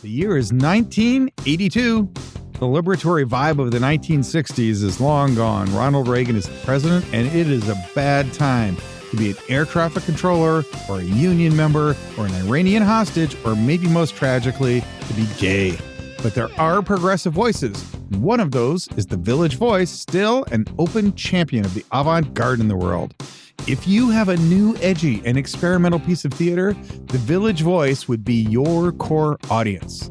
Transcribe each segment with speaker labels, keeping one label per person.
Speaker 1: The year is 1982. The liberatory vibe of the 1960s is long gone. Ronald Reagan is president, and it is a bad time to be an air traffic controller or a union member or an Iranian hostage, or maybe most tragically, to be gay. But there are progressive voices. One of those is the Village Voice, still an open champion of the avant-garde in the world. If you have a new, edgy, and experimental piece of theater, the Village Voice would be your core audience.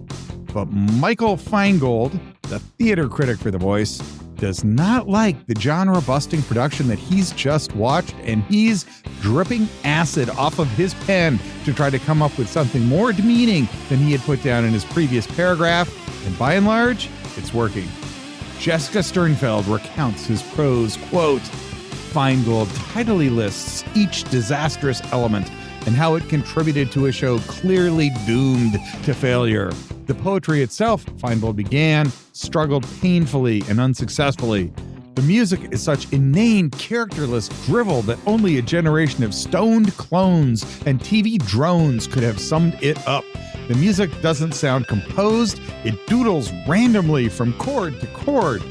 Speaker 1: But Michael Feingold, the theater critic for The Voice, does not like the genre-busting production that he's just watched, and he's dripping acid off of his pen to try to come up with something more demeaning than he had put down in his previous paragraph, and by and large, it's working. Jessica Sternfeld recounts his prose, quote, Feingold tidily lists each disastrous element and how it contributed to a show clearly doomed to failure. The poetry itself, Feingold began, struggled painfully and unsuccessfully. The music is such inane, characterless drivel that only a generation of stoned clones and TV drones could have summed it up. The music doesn't sound composed, it doodles randomly from chord to chord,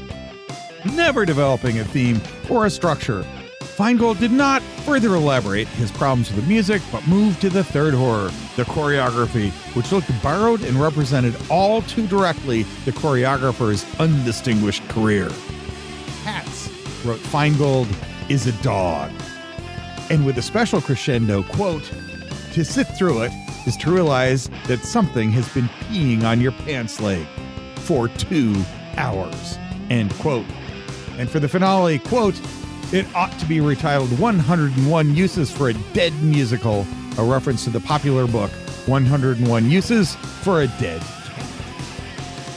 Speaker 1: never developing a theme or a structure. Feingold did not further elaborate his problems with the music, but moved to the third horror, the choreography, which looked borrowed and represented all too directly the choreographer's undistinguished career. Cats, wrote Feingold, is a dog. And with a special crescendo, quote, to sit through it is to realize that something has been peeing on your pants leg for 2 hours, end quote. And for the finale, quote, it ought to be retitled 101 Uses for a Dead Musical, a reference to the popular book 101 Uses for a Dead Cat.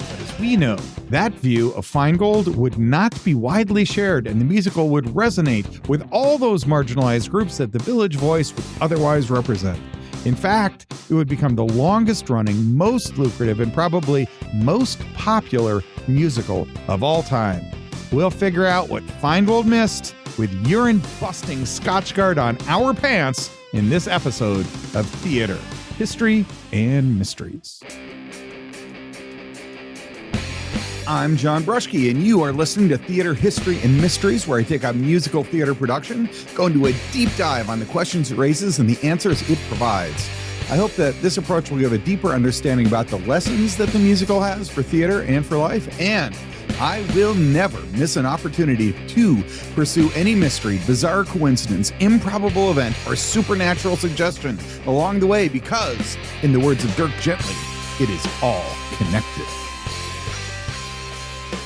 Speaker 1: But as we know, that view of Feingold would not be widely shared, and the musical would resonate with all those marginalized groups that the Village Voice would otherwise represent. In fact, it would become the longest-running, most lucrative, and probably most popular musical of all time. We'll figure out what Feingold missed with urine-busting Scotchgard on our pants in this episode of Theater, History, and Mysteries. I'm John Brushke, and you are listening to Theater, History, and Mysteries, where I take a musical theater production, go into a deep dive on the questions it raises and the answers it provides. I hope that this approach will give a deeper understanding about the lessons that the musical has for theater and for life, and I will never miss an opportunity to pursue any mystery, bizarre coincidence, improbable event, or supernatural suggestion along the way because, in the words of Dirk Gently, it is all connected.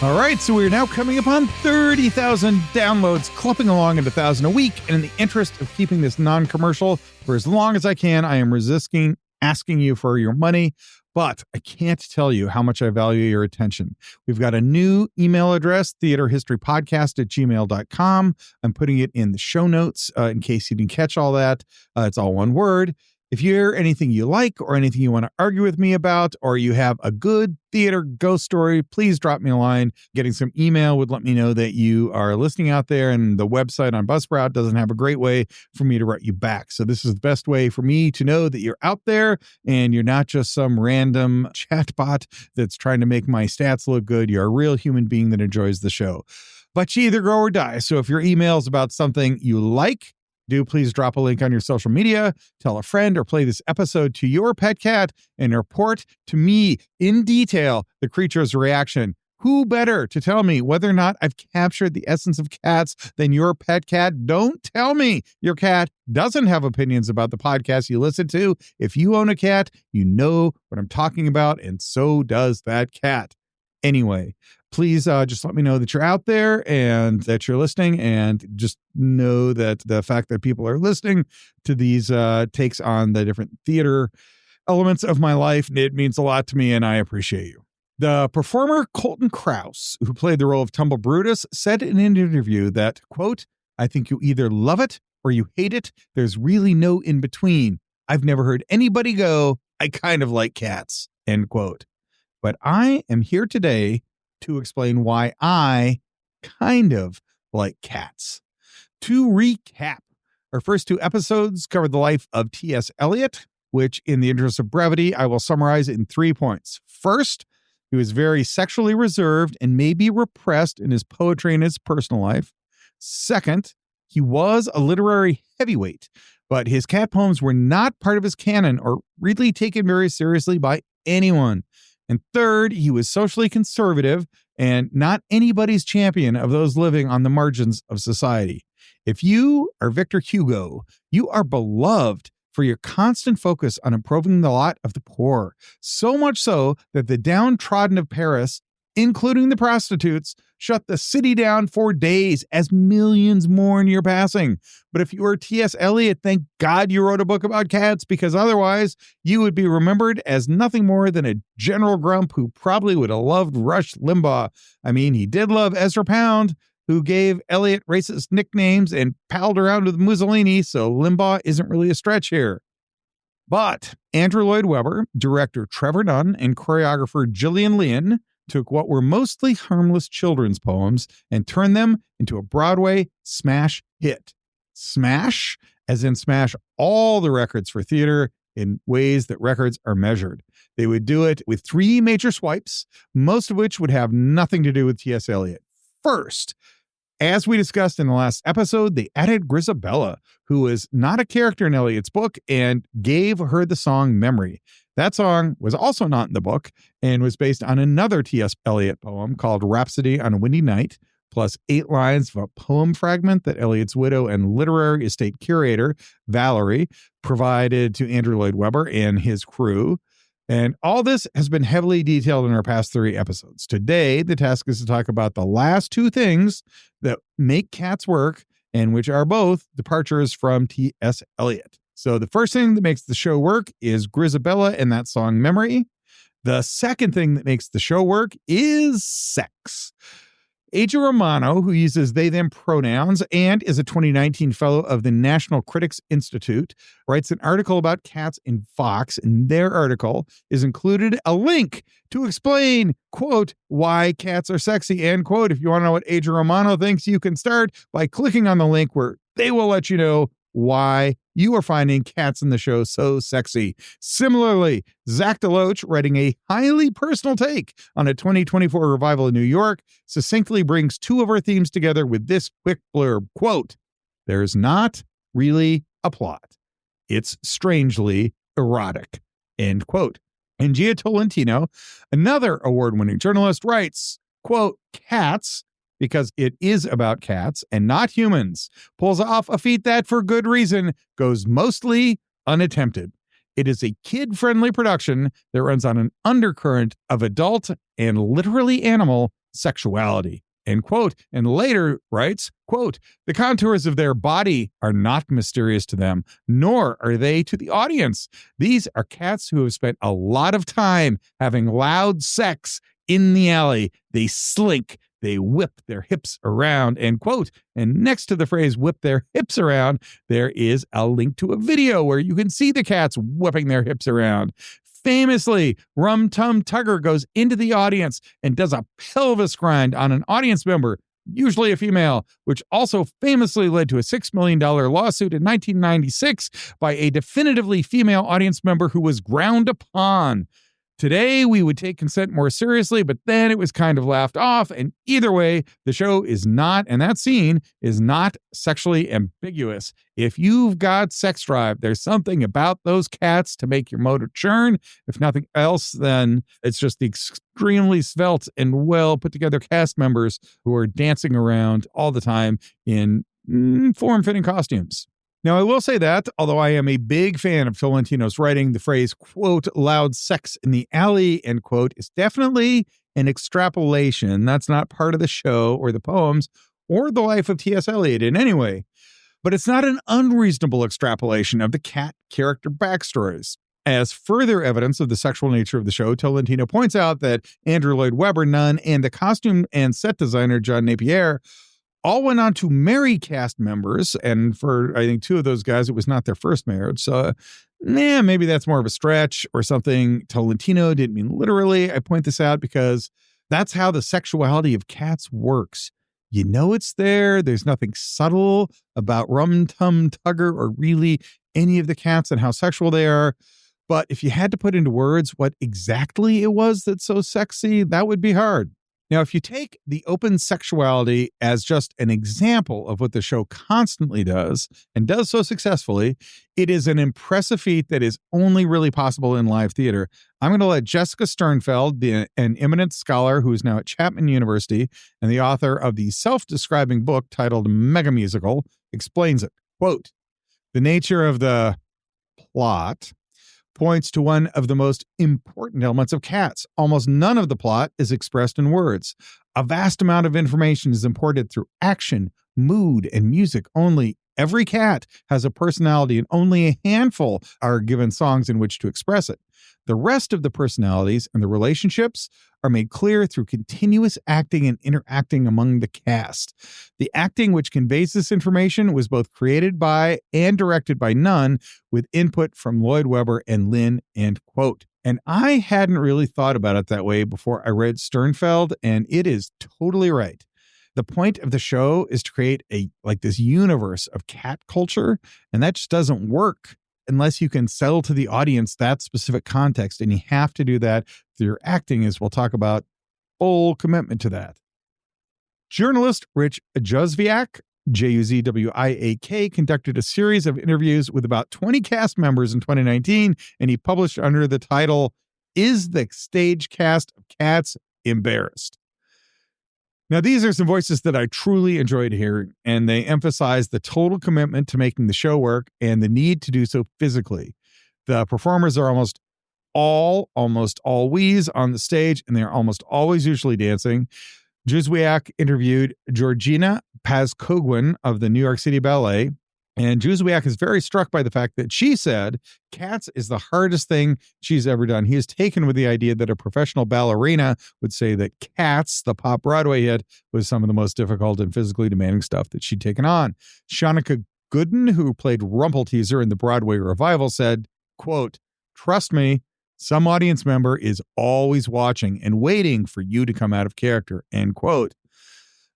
Speaker 1: All right, so we're now coming upon 30,000 downloads, clumping along at 1,000 a week. And in the interest of keeping this non-commercial for as long as I can, I am resisting asking you for your money. But I can't tell you how much I value your attention. We've got a new email address, theaterhistorypodcast@gmail.com. I'm putting it in the show notes in case you didn't catch all that. It's all one word. If you hear anything you like or anything you want to argue with me about, or you have a good theater ghost story, please drop me a line. Getting some email would let me know that you are listening out there, and the website on Buzzsprout doesn't have a great way for me to write you back. So this is the best way for me to know that you're out there and you're not just some random chatbot that's trying to make my stats look good. You're a real human being that enjoys the show. But you either grow or die. So if your email is about something you like, do please drop a link on your social media, tell a friend, or play this episode to your pet cat and report to me in detail the creature's reaction. Who better to tell me whether or not I've captured the essence of cats than your pet cat? Don't tell me your cat doesn't have opinions about the podcast you listen to. If you own a cat, you know what I'm talking about, and so does that cat. Anyway, please just let me know that you're out there and that you're listening, and just know that the fact that people are listening to these takes on the different theater elements of my life, it means a lot to me, and I appreciate you. The performer Colton Krause, who played the role of Tumble Brutus, said in an interview that, quote, I think you either love it or you hate it. There's really no in between. I've never heard anybody go, I kind of like cats, end quote. But I am here today to explain why I kind of like cats. To recap, our first 2 episodes covered the life of T.S. Eliot, which in the interest of brevity, I will summarize in 3 points. First, he was very sexually reserved and maybe repressed in his poetry and his personal life. Second, he was a literary heavyweight, but his cat poems were not part of his canon or really taken very seriously by anyone. And third, he was socially conservative and not anybody's champion of those living on the margins of society. If you are Victor Hugo, you are beloved for your constant focus on improving the lot of the poor, so much so that the downtrodden of Paris, including the prostitutes, shut the city down for days as millions mourn your passing. But if you were T.S. Eliot, thank God you wrote a book about cats, because otherwise you would be remembered as nothing more than a general grump who probably would have loved Rush Limbaugh. I mean, he did love Ezra Pound, who gave Eliot racist nicknames and palled around with Mussolini, so Limbaugh isn't really a stretch here. But Andrew Lloyd Webber, director Trevor Nunn, and choreographer Gillian Leon took what were mostly harmless children's poems and turned them into a Broadway smash hit. Smash, as in smash all the records for theater in ways that records are measured. They would do it with 3 major swipes, most of which would have nothing to do with T.S. Eliot. First, as we discussed in the last episode, they added Grisabella, who was not a character in Eliot's book, and gave her the song Memory. That song was also not in the book and was based on another T.S. Eliot poem called Rhapsody on a Windy Night, plus 8 lines of a poem fragment that Eliot's widow and literary estate curator, Valerie, provided to Andrew Lloyd Webber and his crew. And all this has been heavily detailed in our past 3 episodes. Today, the task is to talk about the last 2 things that make cats work, and which are both departures from T.S. Eliot. So the first thing that makes the show work is Grisabella and that song Memory. The second thing that makes the show work is sex. Aja Romano, who uses they-them pronouns and is a 2019 fellow of the National Critics Institute, writes an article about cats in Vox. In their article is included a link to explain, quote, why cats are sexy, and, quote, if you want to know what Aja Romano thinks, you can start by clicking on the link where they will let you know why you are finding cats in the show so sexy. Similarly, Zach DeLoach, writing a highly personal take on a 2024 revival in New York, succinctly brings 2 of our themes together with this quick blurb, quote, there's not really a plot. It's strangely erotic, end quote. And Gia Tolentino, another award-winning journalist, writes, quote, cats, because it is about cats and not humans, pulls off a feat that, for good reason, goes mostly unattempted. It is a kid-friendly production that runs on an undercurrent of adult and literally animal sexuality, end quote. And later writes, quote, the contours of their body are not mysterious to them, nor are they to the audience. These are cats who have spent a lot of time having loud sex in the alley. They slink. They whip their hips around, end quote. And next to the phrase whip their hips around, there is a link to a video where you can see the cats whipping their hips around. Famously, Rum Tum Tugger goes into the audience and does a pelvis grind on an audience member, usually a female, which also famously led to a $6 million lawsuit in 1996 by a definitively female audience member who was ground upon. Today, we would take consent more seriously, but then it was kind of laughed off. And either way, the show is not, and that scene is not sexually ambiguous. If you've got sex drive, there's something about those cats to make your motor churn. If nothing else, then it's just the extremely svelte and well put together cast members who are dancing around all the time in form-fitting costumes. Now, I will say that, although I am a big fan of Tolentino's writing, the phrase, quote, loud sex in the alley, end quote, is definitely an extrapolation. That's not part of the show or the poems or the life of T.S. Eliot in any way. But it's not an unreasonable extrapolation of the cat character backstories. As further evidence of the sexual nature of the show, Tolentino points out that Andrew Lloyd Webber, Nunn, and the costume and set designer John Napier all went on to marry cast members, and for, I think, 2 of those guys, it was not their first marriage. So, maybe that's more of a stretch or something Tolentino didn't mean literally. I point this out because that's how the sexuality of cats works. You know it's there. There's nothing subtle about Rum Tum Tugger or really any of the cats and how sexual they are. But if you had to put into words what exactly it was that's so sexy, that would be hard. Now, if you take the open sexuality as just an example of what the show constantly does, and does so successfully, it is an impressive feat that is only really possible in live theater. I'm going to let Jessica Sternfeld, an eminent scholar who is now at Chapman University and the author of the self-describing book titled Mega Musical, explains it. Quote, "The nature of the plot points to one of the most important elements of Cats. Almost none of the plot is expressed in words. A vast amount of information is imported through action, mood, and music only. Every cat has a personality, and only a handful are given songs in which to express it. The rest of the personalities and the relationships are made clear through continuous acting and interacting among the cast. The acting which conveys this information was both created by and directed by none, with input from Lloyd Webber and Lynn," end quote. And I hadn't really thought about it that way before I read Sternfeld, and it is totally right. The point of the show is to create this universe of cat culture, and that just doesn't work unless you can sell to the audience that specific context, and you have to do that through your acting, as we'll talk about. Full commitment to that. Journalist Rich Juzwiak, Juzwiak, conducted a series of interviews with about 20 cast members in 2019, and he published under the title, "Is the Stage Cast of Cats Embarrassed?" Now, these are some voices that I truly enjoyed hearing, and they emphasize the total commitment to making the show work and the need to do so physically. The performers are almost always on the stage, and they're almost always usually dancing. Juzwiak interviewed Georgina Pazkogwin of the New York City Ballet, and Juzwiak is very struck by the fact that she said Cats is the hardest thing she's ever done. He is taken with the idea that a professional ballerina would say that Cats, the pop Broadway hit, was some of the most difficult and physically demanding stuff that she'd taken on. Shanika Gooden, who played Rumpelteazer in the Broadway revival, said, quote, "Trust me, some audience member is always watching and waiting for you to come out of character," end quote.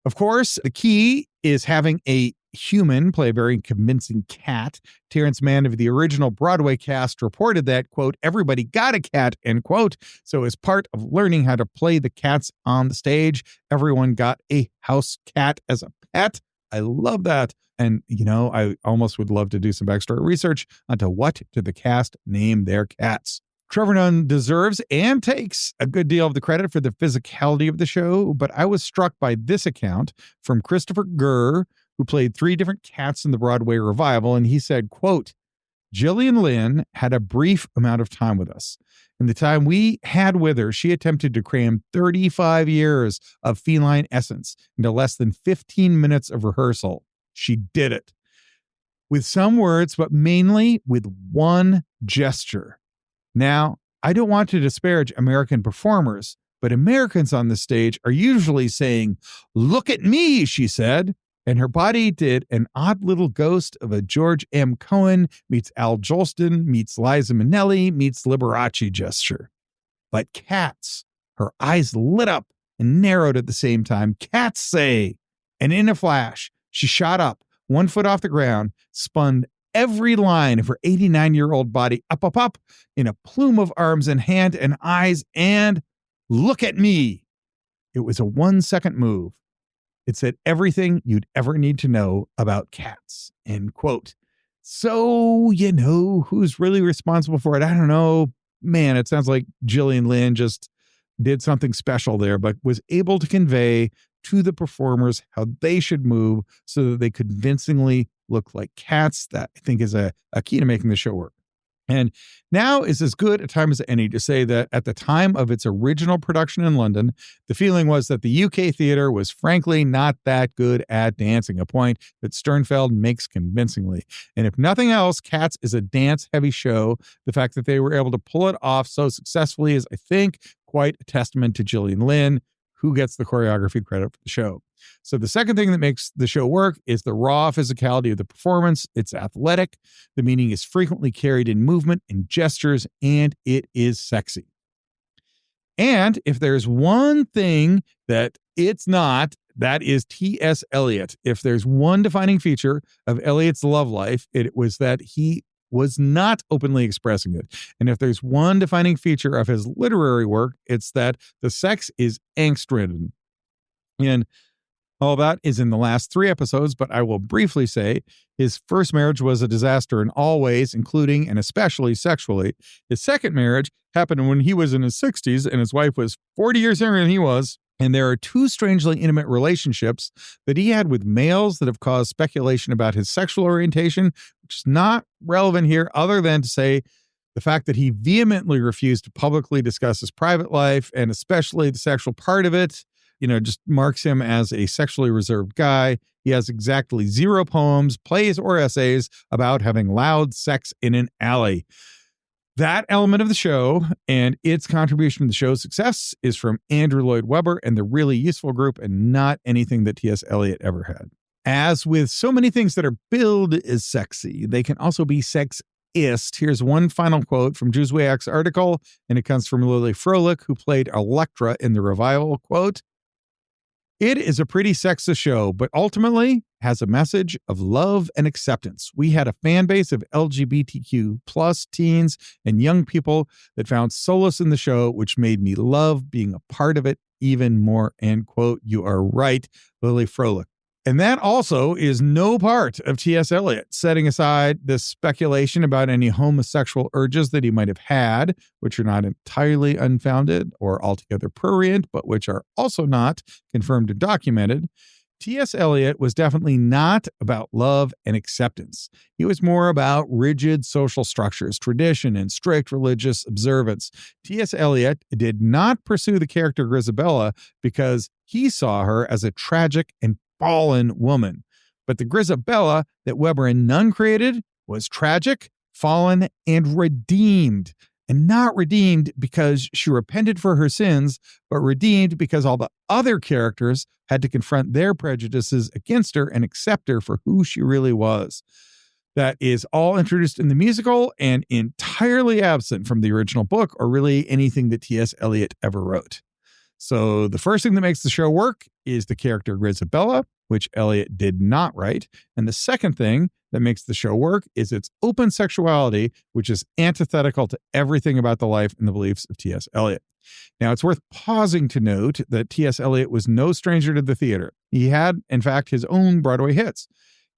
Speaker 1: Of course, the key is having a human play a very convincing cat. Terrence Mann of the original Broadway cast reported that, quote, "Everybody got a cat," end quote. So as part of learning how to play the cats on the stage, everyone got a house cat as a pet. I love that. And, I almost would love to do some backstory research onto what did the cast name their cats. Trevor Nunn deserves and takes a good deal of the credit for the physicality of the show, but I was struck by this account from Christopher Gurr, who played 3 different cats in the Broadway revival, and he said, quote, "Gillian Lynn had a brief amount of time with us. In the time we had with her, she attempted to cram 35 years of feline essence into less than 15 minutes of rehearsal. She did it. With some words, but mainly with one gesture. Now, I don't want to disparage American performers, but Americans on the stage are usually saying, 'Look at me,' she said. And her body did an odd little ghost of a George M. Cohan meets Al Jolston meets Liza Minnelli meets Liberace gesture. But Cats, her eyes lit up and narrowed at the same time. Cats say, and in a flash, she shot up, 1 foot off the ground, spun every line of her 89-year-old body up, in a plume of arms and hand and eyes, and look at me. It was a 1-second move. It said everything you'd ever need to know about cats," end quote. So, who's really responsible for it? I don't know. Man, it sounds like Gillian Lynn just did something special there, but was able to convey to the performers how they should move so that they convincingly look like cats. That, I think, is a key to making the show work. And now is as good a time as any to say that at the time of its original production in London, the feeling was that the UK theater was frankly not that good at dancing, a point that Sternfeld makes convincingly. And if nothing else, Cats is a dance-heavy show. The fact that they were able to pull it off so successfully is, I think, quite a testament to Gillian Lynn, who gets the choreography credit for the show. So the second thing that makes the show work is the raw physicality of the performance. It's athletic. The meaning is frequently carried in movement and gestures, and it is sexy. And if there's one thing that it's not, that is T.S. Eliot. If there's one defining feature of Eliot's love life, it was that he was not openly expressing it. And if there's one defining feature of his literary work, it's that the sex is angst-ridden. And all that is in the last 3 episodes, but I will briefly say his first marriage was a disaster in all ways, including and especially sexually. His second marriage happened when he was in his 60s and his wife was 40 years younger than he was. And there are 2 strangely intimate relationships that he had with males that have caused speculation about his sexual orientation, which is not relevant here other than to say the fact that he vehemently refused to publicly discuss his private life and especially the sexual part of it, just marks him as a sexually reserved guy. He has exactly 0 poems, plays, or essays about having loud sex in an alley. That element of the show and its contribution to the show's success is from Andrew Lloyd Webber and the Really Useful Group and not anything that T.S. Eliot ever had. As with so many things that are billed as sexy, they can also be sexist. Here's one final quote from Juzwiak's article, and it comes from Lily Froelich, who played Electra in the revival. Quote, "It is a pretty sexist show, but ultimately has a message of love and acceptance. We had a fan base of LGBTQ plus teens and young people that found solace in the show, which made me love being a part of it even more." End quote. You are right, Lily Froelich. And that also is no part of T.S. Eliot, setting aside this speculation about any homosexual urges that he might have had, which are not entirely unfounded or altogether prurient, but which are also not confirmed and documented. T.S. Eliot was definitely not about love and acceptance. He was more about rigid social structures, tradition, and strict religious observance. T.S. Eliot did not pursue the character Grisabella because he saw her as a tragic and fallen woman. But the Grisabella that Webber and Nunn created was tragic, fallen, and redeemed. And not redeemed because she repented for her sins, but redeemed because all the other characters had to confront their prejudices against her and accept her for who she really was. That is all introduced in the musical and entirely absent from the original book or really anything that T.S. Eliot ever wrote. So the first thing that makes the show work is the character Grisabella, which Eliot did not write. And the second thing that makes the show work is its open sexuality, which is antithetical to everything about the life and the beliefs of T.S. Eliot. Now, it's worth pausing to note that T.S. Eliot was no stranger to the theater. He had, in fact, his own Broadway hits.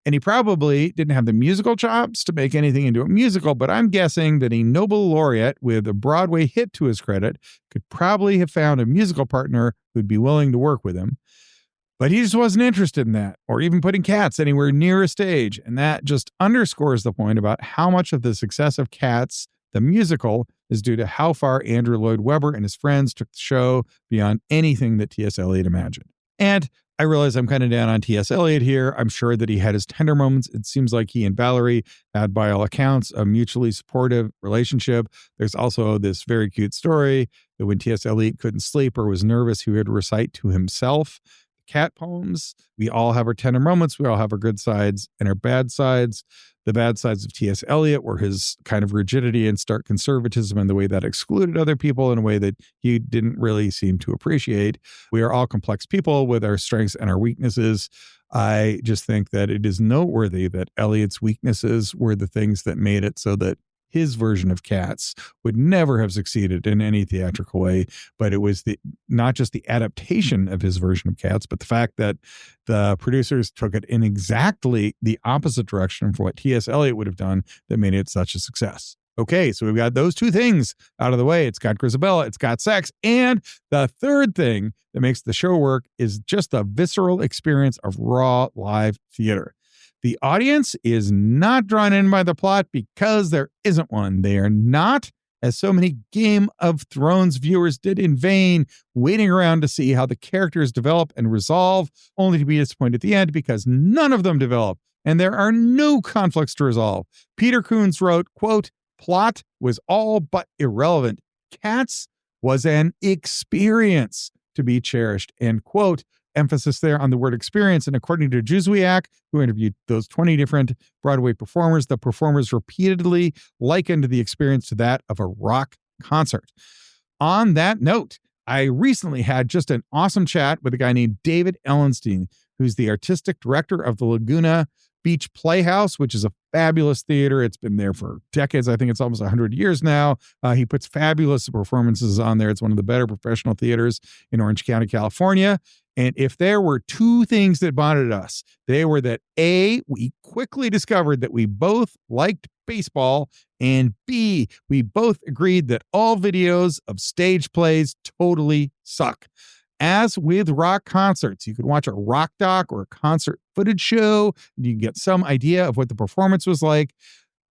Speaker 1: And he probably didn't have the musical chops to make anything into a musical, but I'm guessing that a Nobel laureate with a Broadway hit to his credit could probably have found a musical partner who'd be willing to work with him. But he just wasn't interested in that, or even putting Cats anywhere near a stage. And that just underscores the point about how much of the success of Cats, the musical, is due to how far Andrew Lloyd Webber and his friends took the show beyond anything that T.S. Eliot imagined. And I realize I'm kind of down on T.S. Eliot here. I'm sure that he had his tender moments. It seems like he and Valerie had, by all accounts, a mutually supportive relationship. There's also this very cute story that when T.S. Eliot couldn't sleep or was nervous, he would recite to himself cat poems. We all have our tender moments. We all have our good sides and our bad sides. The bad sides of T.S. Eliot were his kind of rigidity and stark conservatism and the way that excluded other people in a way that he didn't really seem to appreciate. We are all complex people with our strengths and our weaknesses. I just think that it is noteworthy that Eliot's weaknesses were the things that made it so that his version of Cats would never have succeeded in any theatrical way, but it was not just the adaptation of his version of Cats, but the fact that the producers took it in exactly the opposite direction for what T.S. Eliot would have done that made it such a success. Okay, so we've got those 2 things out of the way. It's got Grisabella, it's got sex, and the third thing that makes the show work is just the visceral experience of raw live theater. The audience is not drawn in by the plot because there isn't one. They are not, as so many Game of Thrones viewers did in vain, waiting around to see how the characters develop and resolve, only to be disappointed at the end because none of them develop, and there are no conflicts to resolve. Peter Coons wrote, quote, "Plot was all but irrelevant. Cats was an experience to be cherished," end quote. Emphasis there on the word experience. And according to Juzwiak, who interviewed those 20 different Broadway performers, the performers repeatedly likened the experience to that of a rock concert. On that note, I recently had just an awesome chat with a guy named David Ellenstein, who's the artistic director of the Laguna Beach Playhouse, which is a fabulous theater. It's been there for decades. I think it's almost 100 years now. He puts fabulous performances on there. It's one of the better professional theaters in Orange County, California. And if there were two things that bonded us, they were that A, we quickly discovered that we both liked baseball, and B, we both agreed that all videos of stage plays totally suck. As with rock concerts, you could watch a rock doc or a concert footage show, and you can get some idea of what the performance was like.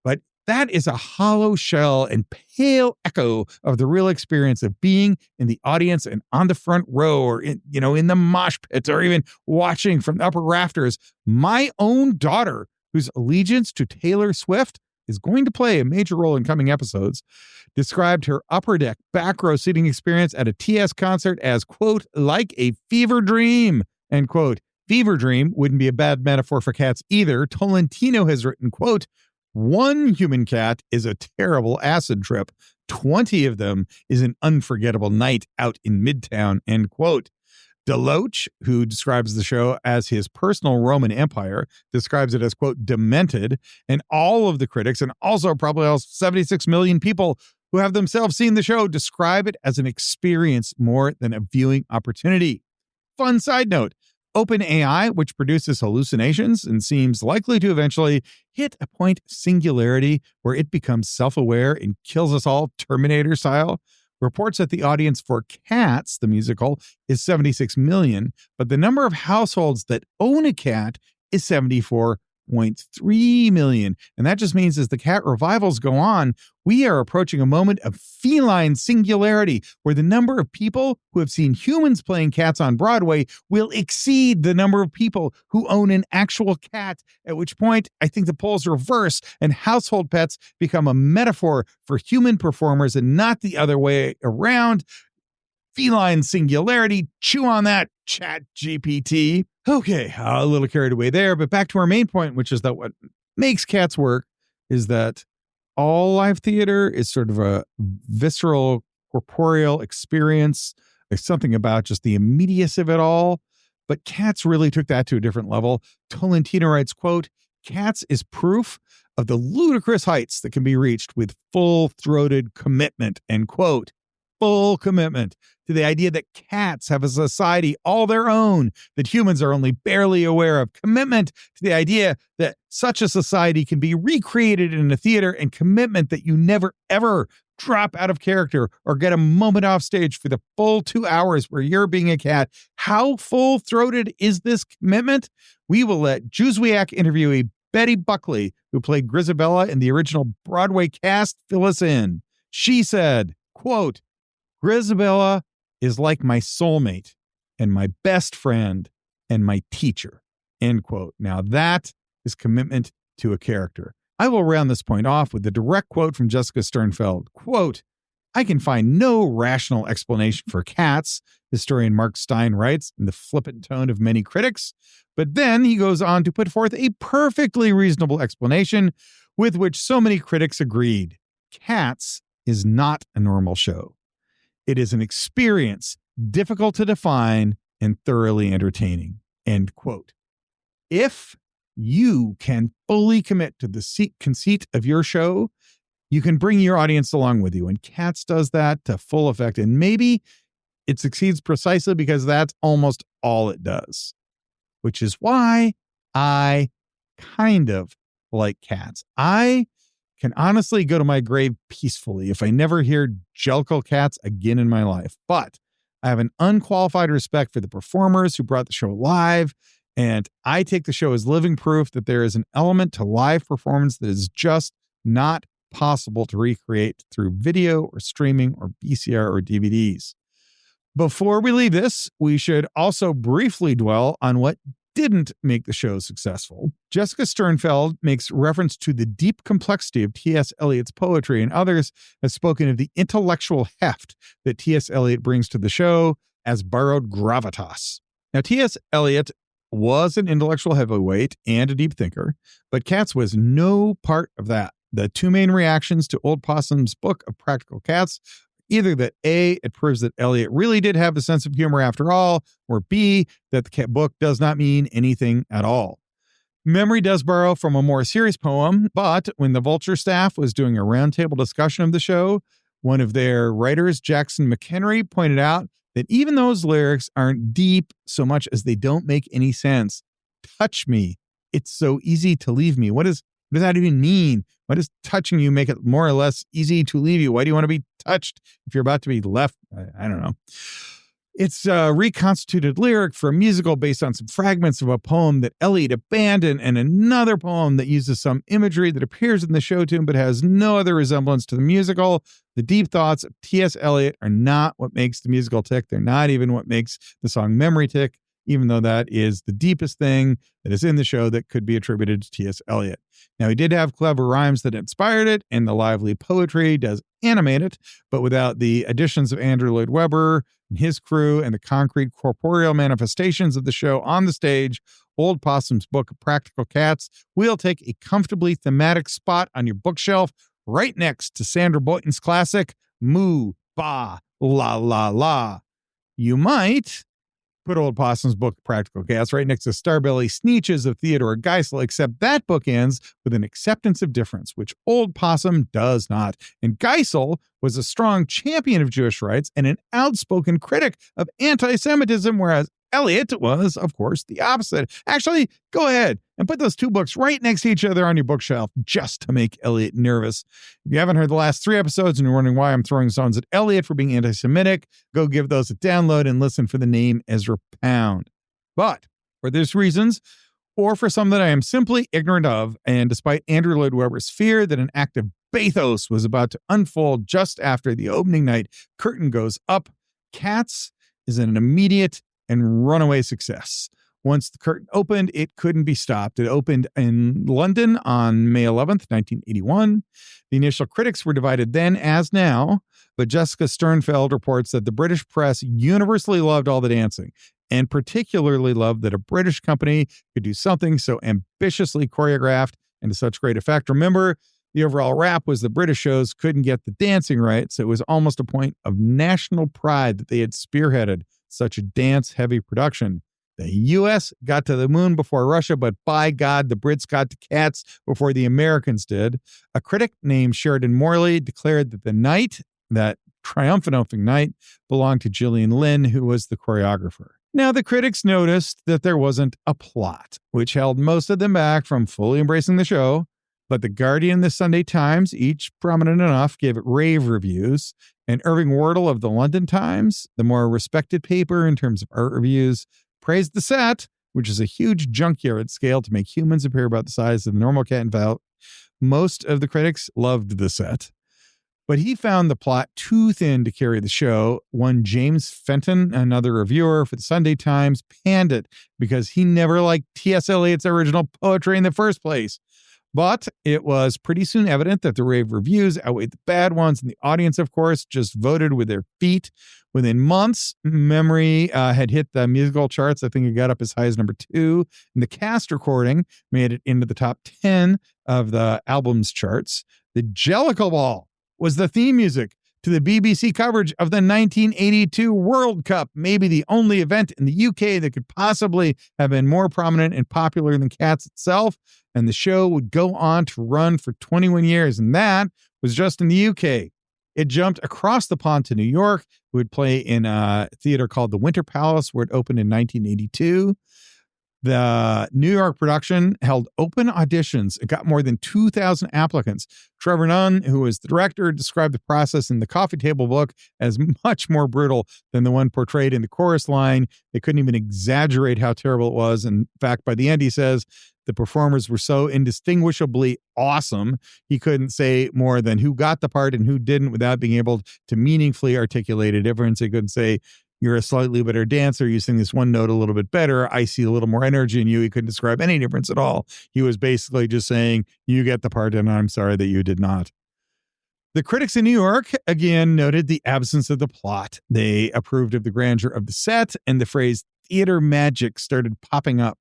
Speaker 1: But that is a hollow shell and pale echo of the real experience of being in the audience and on the front row, or in the mosh pits, or even watching from the upper rafters. My own daughter, whose allegiance to Taylor Swift is going to play a major role in coming episodes, described her upper deck back row seating experience at a TS concert as, quote, like a fever dream, end quote. Fever dream wouldn't be a bad metaphor for cats either. Tolentino has written, quote, one human cat is a terrible acid trip. 20 of them is an unforgettable night out in Midtown, end quote. Deloach, who describes the show as his personal Roman Empire, describes it as, quote, demented. And all of the critics, and also probably all 76 million people who have themselves seen the show, describe it as an experience more than a viewing opportunity. Fun side note, OpenAI, which produces hallucinations and seems likely to eventually hit a point of singularity where it becomes self-aware and kills us all Terminator style, reports that the audience for Cats, the musical, is 76 million, but the number of households that own a cat is 74.3 million. And that just means as the cat revivals go on, we are approaching a moment of feline singularity where the number of people who have seen humans playing cats on Broadway will exceed the number of people who own an actual cat, at which point I think the polls reverse and household pets become a metaphor for human performers and not the other way around. Feline singularity. Chew on that, Chat GPT. Okay, a little carried away there, but back to our main point, which is that what makes Cats work is that all live theater is sort of a visceral, corporeal experience. There's something about just the immediacy of it all. But Cats really took that to a different level. Tolentino writes, quote, Cats is proof of the ludicrous heights that can be reached with full-throated commitment, end quote. Full commitment to the idea that cats have a society all their own that humans are only barely aware of. Commitment to the idea that such a society can be recreated in a theater, and commitment that you never, ever drop out of character or get a moment off stage for the full 2 hours where you're being a cat. How full-throated is this commitment? We will let Juzwiak interviewee Betty Buckley, who played Grisabella in the original Broadway cast, fill us in. She said, quote, Grisabella is like my soulmate and my best friend and my teacher, end quote. Now that is commitment to a character. I will round this point off with a direct quote from Jessica Sternfeld. Quote, I can find no rational explanation for Cats, historian Mark Stein writes in the flippant tone of many critics. But then he goes on to put forth a perfectly reasonable explanation with which so many critics agreed. Cats is not a normal show. It is an experience difficult to define and thoroughly entertaining, end quote. If you can fully commit to the conceit of your show, you can bring your audience along with you. And Cats does that to full effect. And maybe it succeeds precisely because that's almost all it does, which is why I kind of like Cats. I can honestly go to my grave peacefully if I never hear Jellicle Cats again in my life. But I have an unqualified respect for the performers who brought the show live, and I take the show as living proof that there is an element to live performance that is just not possible to recreate through video or streaming or VCR or DVDs. Before we leave this, we should also briefly dwell on what didn't make the show successful. Jessica Sternfeld makes reference to the deep complexity of T.S. Eliot's poetry, and others have spoken of the intellectual heft that T.S. Eliot brings to the show as borrowed gravitas. Now, T.S. Eliot was an intellectual heavyweight and a deep thinker, but Cats was no part of that. The two main reactions to Old Possum's book of Practical Cats, either that A, it proves that Eliot really did have a sense of humor after all, or B, that the book does not mean anything at all. Memory does borrow from a more serious poem, but when the Vulture staff was doing a roundtable discussion of the show, one of their writers, Jackson McHenry, pointed out that even those lyrics aren't deep so much as they don't make any sense. Touch me. It's so easy to leave me. What does that even mean? Why does touching you make it more or less easy to leave you? Why do you want to be touched if you're about to be left? I don't know. It's a reconstituted lyric for a musical based on some fragments of a poem that Eliot abandoned and another poem that uses some imagery that appears in the show tune but has no other resemblance to the musical. The deep thoughts of T.S. Eliot are not what makes the musical tick. They're not even what makes the song Memory tick, even though that is the deepest thing that is in the show that could be attributed to T.S. Eliot. Now, he did have clever rhymes that inspired it, and the lively poetry does animate it, but without the additions of Andrew Lloyd Webber and his crew and the concrete corporeal manifestations of the show on the stage, Old Possum's Book of Practical Cats will take a comfortably thematic spot on your bookshelf right next to Sandra Boynton's classic, Moo, Ba, La, La, La. You might put Old Possum's Book of Practical Cats right next to Starbelly Sneetches of Theodore Geisel, except that book ends with an acceptance of difference, which Old Possum does not. And Geisel was a strong champion of Jewish rights and an outspoken critic of anti-Semitism, whereas Eliot was, of course, the opposite. Actually, go ahead and put those two books right next to each other on your bookshelf just to make Eliot nervous. If you haven't heard the last 3 episodes and you're wondering why I'm throwing stones at Eliot for being anti-Semitic, go give those a download and listen for the name Ezra Pound. But for these reasons, or for some that I am simply ignorant of, and despite Andrew Lloyd Webber's fear that an act of bathos was about to unfold just after the opening night curtain goes up, Cats is an immediate and runaway success. Once the curtain opened, it couldn't be stopped. It opened in London on May 11th, 1981. The initial critics were divided then as now, but Jessica Sternfeld reports that the British press universally loved all the dancing, and particularly loved that a British company could do something so ambitiously choreographed and to such great effect. Remember, the overall rap was the British shows couldn't get the dancing right, so it was almost a point of national pride that they had spearheaded such a dance-heavy production. The U.S. got to the moon before Russia, but by God, the Brits got to Cats before the Americans did. A critic named Sheridan Morley declared that the night, that triumphant opening night, belonged to Gillian Lynne, who was the choreographer. Now, the critics noticed that there wasn't a plot, which held most of them back from fully embracing the show. But the Guardian and the Sunday Times, each prominent enough, gave it rave reviews. And Irving Wardle of the London Times, the more respected paper in terms of art reviews, praised the set, which is a huge junkyard scale to make humans appear about the size of the normal cat and mouse. Most of the critics loved the set, but he found the plot too thin to carry the show. One James Fenton, another reviewer for the Sunday Times, panned it because he never liked T.S. Eliot's original poetry in the first place. But it was pretty soon evident that the rave reviews outweighed the bad ones, and the audience, of course, just voted with their feet. Within months, Memory had hit the musical charts. I think it got up as high as number 2. And the cast recording made it into the top 10 of the album's charts. The Jellicle Ball was the theme music to the BBC coverage of the 1982 World Cup, maybe the only event in the UK that could possibly have been more prominent and popular than Cats itself. And the show would go on to run for 21 years, and that was just in the UK. It jumped across the pond to New York. It would play in a theater called the Winter Palace, where it opened in 1982. The New York production held open auditions. It got more than 2,000 applicants. Trevor Nunn, who was the director, described the process in the Coffee Table book as much more brutal than the one portrayed in the chorus line. They couldn't even exaggerate how terrible it was. In fact, by the end, he says the performers were so indistinguishably awesome, he couldn't say more than who got the part and who didn't without being able to meaningfully articulate a difference. He couldn't say, you're a slightly better dancer. You sing this one note a little bit better. I see a little more energy in you. He couldn't describe any difference at all. He was basically just saying, you get the part and I'm sorry that you did not. The critics in New York, again, noted the absence of the plot. They approved of the grandeur of the set, and the phrase theater magic started popping up.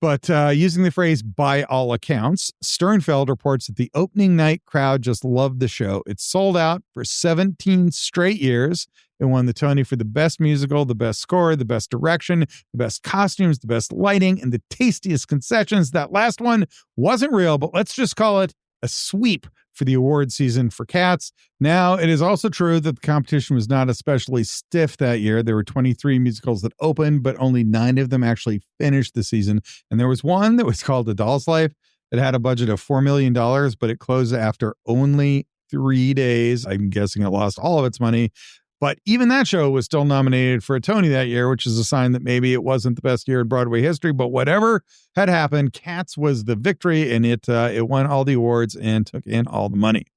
Speaker 1: But using the phrase by all accounts, Sternfeld reports that the opening night crowd just loved the show. It sold out for 17 straight years. It won the Tony for the best musical, the best score, the best direction, the best costumes, the best lighting, and the tastiest concessions. That last one wasn't real, but let's just call it a sweep for the award season for Cats. Now, it is also true that the competition was not especially stiff that year. There were 23 musicals that opened, but only 9 of them actually finished the season. And there was one that was called A Doll's Life. It had a budget of $4 million, but it closed after only 3 days. I'm guessing it lost all of its money. But even that show was still nominated for a Tony that year, which is a sign that maybe it wasn't the best year in Broadway history. But whatever had happened, Cats was the victory, and it won all the awards and took in all the money.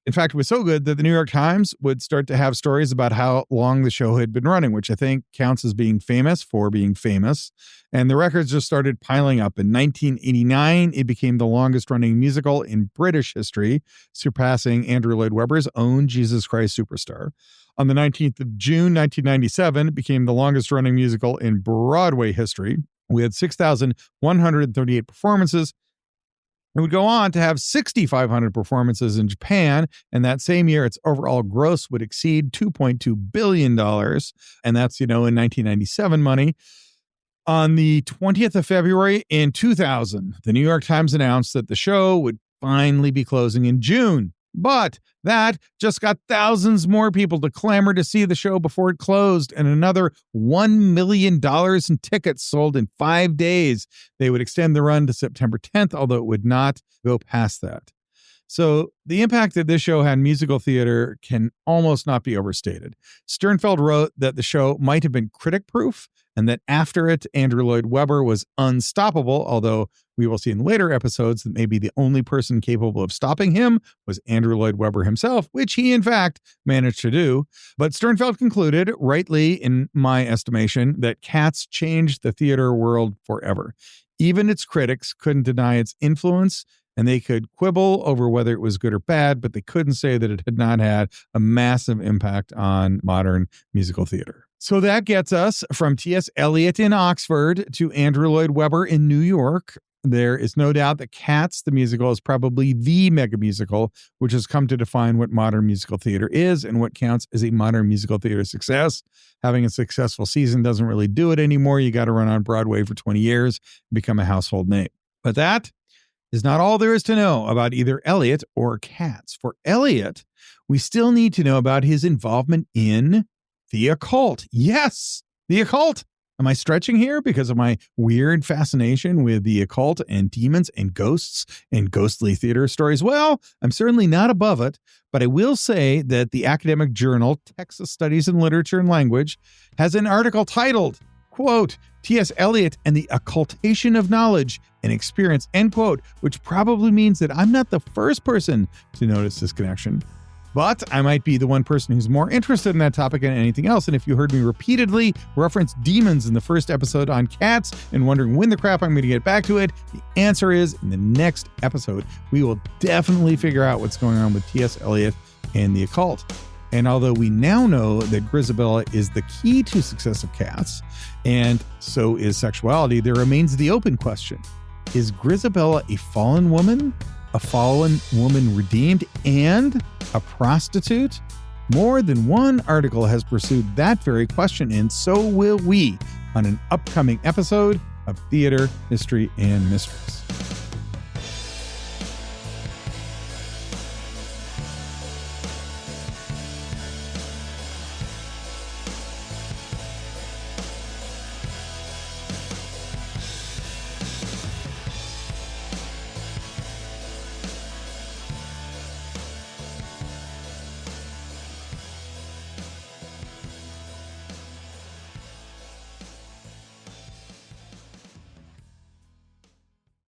Speaker 1: In fact, it was so good that the New York Times would start to have stories about how long the show had been running, which I think counts as being famous for being famous. And the records just started piling up. In 1989, it became the longest running musical in British history, surpassing Andrew Lloyd Webber's own Jesus Christ Superstar. On the 19th of June, 1997, it became the longest running musical in Broadway history. We had 6,138 performances. It would go on to have 6,500 performances in Japan, and that same year, its overall gross would exceed $2.2 billion, and that's, in 1997 money. On the 20th of February in 2000, the New York Times announced that the show would finally be closing in June. But that just got thousands more people to clamor to see the show before it closed, and another $1 million in tickets sold in 5 days. They would extend the run to September 10th, although it would not go past that. So the impact that this show had in musical theater can almost not be overstated. Sternfeld wrote that the show might have been critic-proof, and that after it, Andrew Lloyd Webber was unstoppable, although we will see in later episodes that maybe the only person capable of stopping him was Andrew Lloyd Webber himself, which he, in fact, managed to do. But Sternfeld concluded, rightly in my estimation, that Cats changed the theater world forever. Even its critics couldn't deny its influence, and they could quibble over whether it was good or bad, but they couldn't say that it had not had a massive impact on modern musical theater. So that gets us from T.S. Eliot in Oxford to Andrew Lloyd Webber in New York. There is no doubt that Cats, the musical, is probably the mega musical, which has come to define what modern musical theater is and what counts as a modern musical theater success. Having a successful season doesn't really do it anymore. You got to run on Broadway for 20 years and become a household name. But that is not all there is to know about either Eliot or Cats. For Eliot, we still need to know about his involvement in the occult. Yes, the occult. Am I stretching here because of my weird fascination with the occult and demons and ghosts and ghostly theater stories? Well, I'm certainly not above it, but I will say that the academic journal Texas Studies in Literature and Language has an article titled, quote, T.S. Eliot and the Occultation of Knowledge and Experience, end quote, which probably means that I'm not the first person to notice this connection. But I might be the one person who's more interested in that topic than anything else. And if you heard me repeatedly reference demons in the first episode on Cats and wondering when the crap I'm going to get back to it, the answer is in the next episode. We will definitely figure out what's going on with T.S. Eliot and the occult. And although we now know that Grisabella is the key to success of Cats, and so is sexuality, there remains the open question. Is Grisabella a fallen woman? A fallen woman redeemed, and a prostitute? More than one article has pursued that very question, and so will we on an upcoming episode of Theater, History, and Mysteries.